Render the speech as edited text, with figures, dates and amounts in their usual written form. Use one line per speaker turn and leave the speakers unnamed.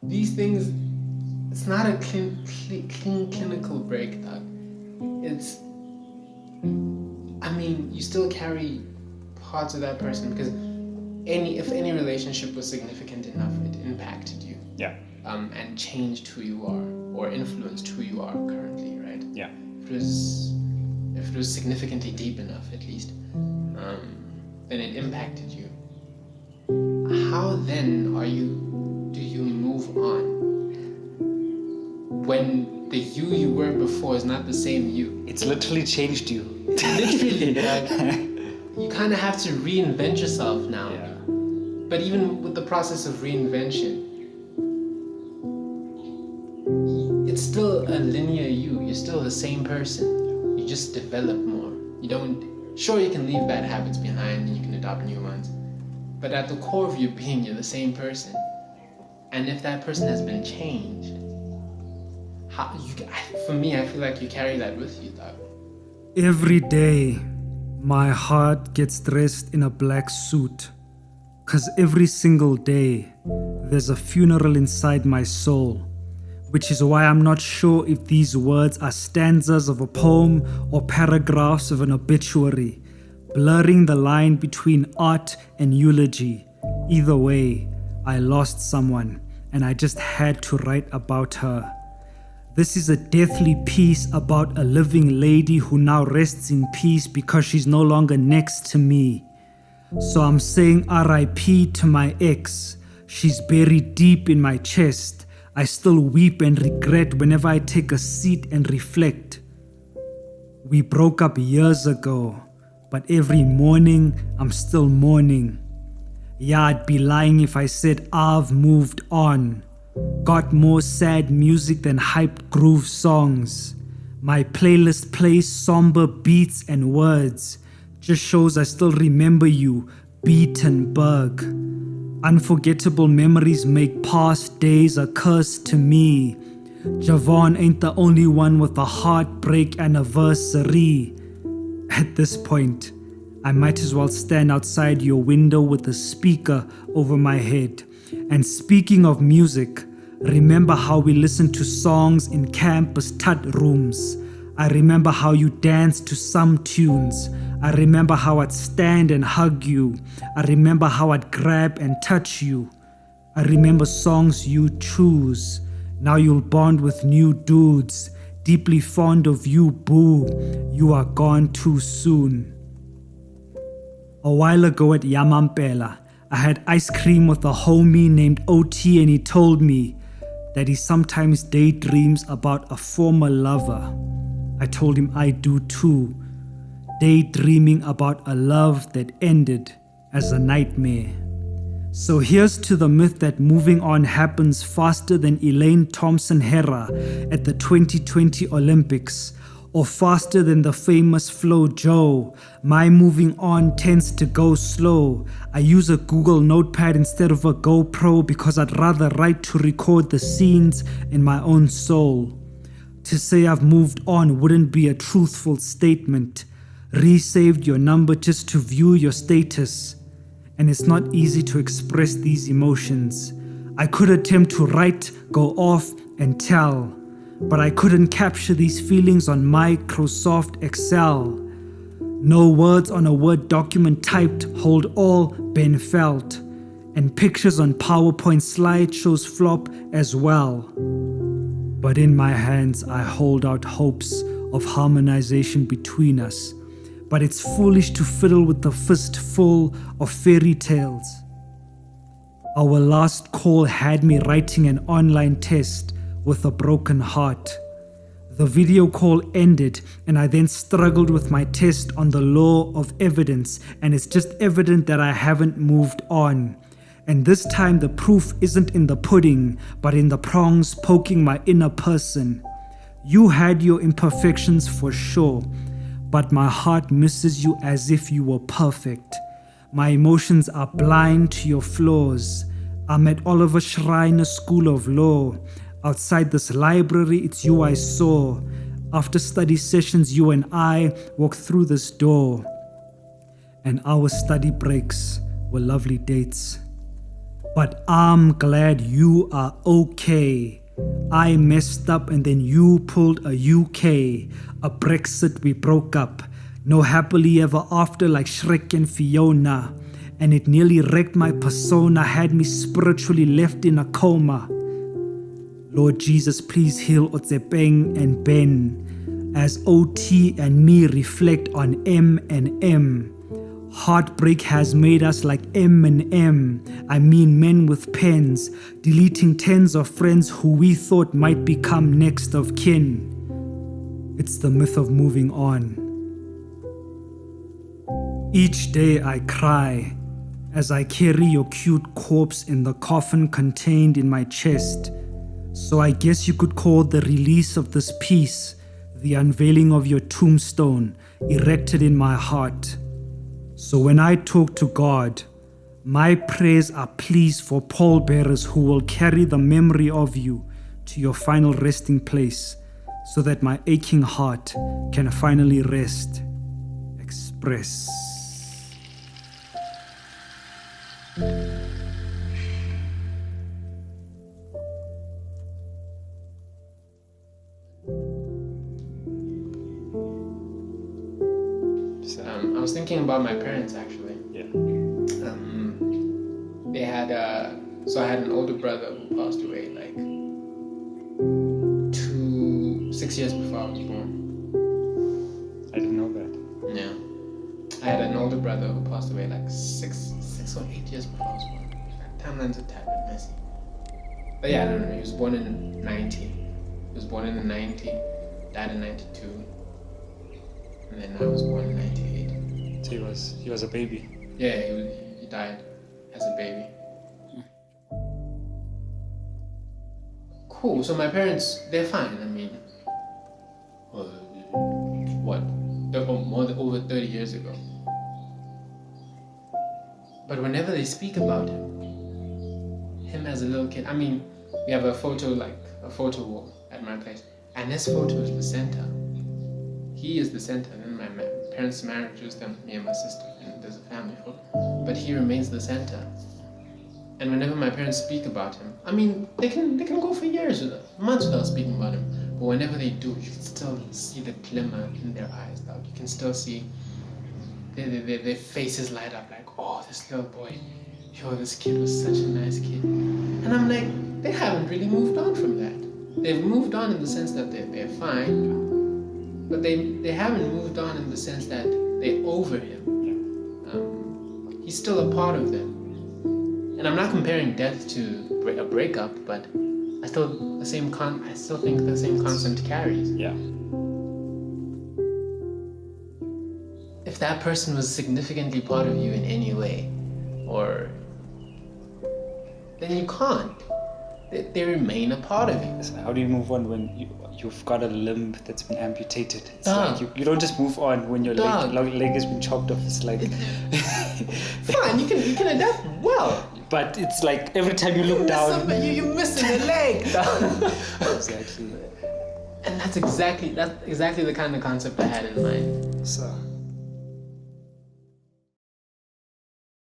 these things, it's not a clean clinical breakdown. It's, I mean, you still carry parts of that person, because if any relationship was significant enough, it impacted you.
Yeah.
And changed who you are, or influenced who you are currently, right?
Yeah.
If it was significantly deep enough, at least, then it impacted you. How then do you move on when the you were before is not the same you?
It's literally changed you.
Literally, like, you kind of have to reinvent yourself now.
Yeah.
But even with the process of reinvention, it's still a linear you. You're still the same person. You just develop more. Sure, you can leave bad habits behind and you can adopt new ones, but at the core of your being, you're the same person. And if that person has been changed, for me, I feel like you carry that with you, dog.
Every day, my heart gets dressed in a black suit. 'Cause every single day, there's a funeral inside my soul. Which is why I'm not sure if these words are stanzas of a poem or paragraphs of an obituary, blurring the line between art and eulogy. Either way, I lost someone, and I just had to write about her. This is a deathly piece about a living lady who now rests in peace because she's no longer next to me. So I'm saying RIP to my ex. She's buried deep in my chest. I still weep and regret whenever I take a seat and reflect. We broke up years ago, but every morning I'm still mourning. Yeah, I'd be lying if I said I've moved on. Got more sad music than hyped groove songs. My playlist plays somber beats and words. Just shows I still remember you, Beatenberg. Unforgettable memories make past days a curse to me. Javon ain't the only one with a heartbreak anniversary. At this point, I might as well stand outside your window with a speaker over my head. And speaking of music, remember how we listened to songs in campus tut rooms. I remember how you danced to some tunes. I remember how I'd stand and hug you. I remember how I'd grab and touch you. I remember songs you choose. Now you'll bond with new dudes. Deeply fond of you, boo. You are gone too soon. A while ago at Yamampela, I had ice cream with a homie named OT, and he told me that he sometimes daydreams about a former lover. I told him I do too. Daydreaming about a love that ended as a nightmare. So here's to the myth that moving on happens faster than Elaine Thompson-Herah at the 2020 Olympics, or faster than the famous Flo Jo. My moving on tends to go slow. I use a Google Notepad instead of a GoPro because I'd rather write to record the scenes in my own soul. To say I've moved on wouldn't be a truthful statement. Resaved your number just to view your status. And it's not easy to express these emotions. I could attempt to write, go off, and tell, but I couldn't capture these feelings on Microsoft Excel. No words on a Word document typed hold all been felt, and pictures on PowerPoint slideshows flop as well. But in my hands I hold out hopes of harmonization between us. But it's foolish to fiddle with the fistful of fairy tales. Our last call had me writing an online test with a broken heart. The video call ended and I then struggled with my test on the law of evidence, and it's just evident that I haven't moved on. And this time the proof isn't in the pudding, but in the prongs poking my inner person. You had your imperfections for sure, but my heart misses you as if you were perfect. My emotions are blind to your flaws. I'm at Oliver Schreiner School of Law. Outside this library, it's you I saw. After study sessions, you and I walked through this door. And our study breaks were lovely dates. But I'm glad you are okay. I messed up and then you pulled a UK. A Brexit, we broke up. No happily ever after like Shrek and Fiona. And it nearly wrecked my persona, had me spiritually left in a coma. Lord Jesus, please heal Otsepeng and Ben as OT and me reflect on M and M. Heartbreak has made us like M and M. I mean men with pens, deleting tens of friends who we thought might become next of kin. It's the myth of moving on. Each day I cry as I carry your cute corpse in the coffin contained in my chest. So I guess you could call the release of this piece the unveiling of your tombstone erected in my heart. So when I talk to God, my prayers are pleas for pallbearers who will carry the memory of you to your final resting place so that my aching heart can finally rest. Express.
I was thinking about my parents actually.
Yeah.
They had so I had an older brother who passed away like 6 years before I was born.
I didn't know that.
Yeah. I had an older brother who passed away like 6 or 8 years before I was born. Timeline's a tad bit messy. But yeah, no, he was born in 90. He was born in 90, died in 92. And then I was born in 98.
So he was a baby.
Yeah, he died as a baby. Cool. So my parents, they're fine. I mean, what? They're over 30 years ago. But whenever they speak about him as a little kid, I mean, we have a photo wall at my place, and this photo is the center. He is the center, and then my parents' marriage was them, me and my sister, and there's a family photo. But he remains the center. And whenever my parents speak about him, I mean, they can go for years, months without speaking about him. But whenever they do, you can still see the glimmer in their eyes. Like you can still see their faces light up. Like, oh, this little boy, yo, this kid was such a nice kid. And I'm like, they haven't really moved on from that. They've moved on in the sense that they're fine, but they haven't moved on in the sense that they're over him. He's still a part of them. And I'm not comparing death to a breakup, but I still think the same concept carries.
Yeah.
If that person was significantly part of you in any way, then you can't. They remain a part of you.
So how do you move on when you've got a limb that's been amputated? It's like you don't just move on when your leg has been chopped off. It's like
fine, you can adapt well.
But it's like every time you look down,
you're missing a leg.
Exactly.
And that's exactly the kind of concept I had in mind.
So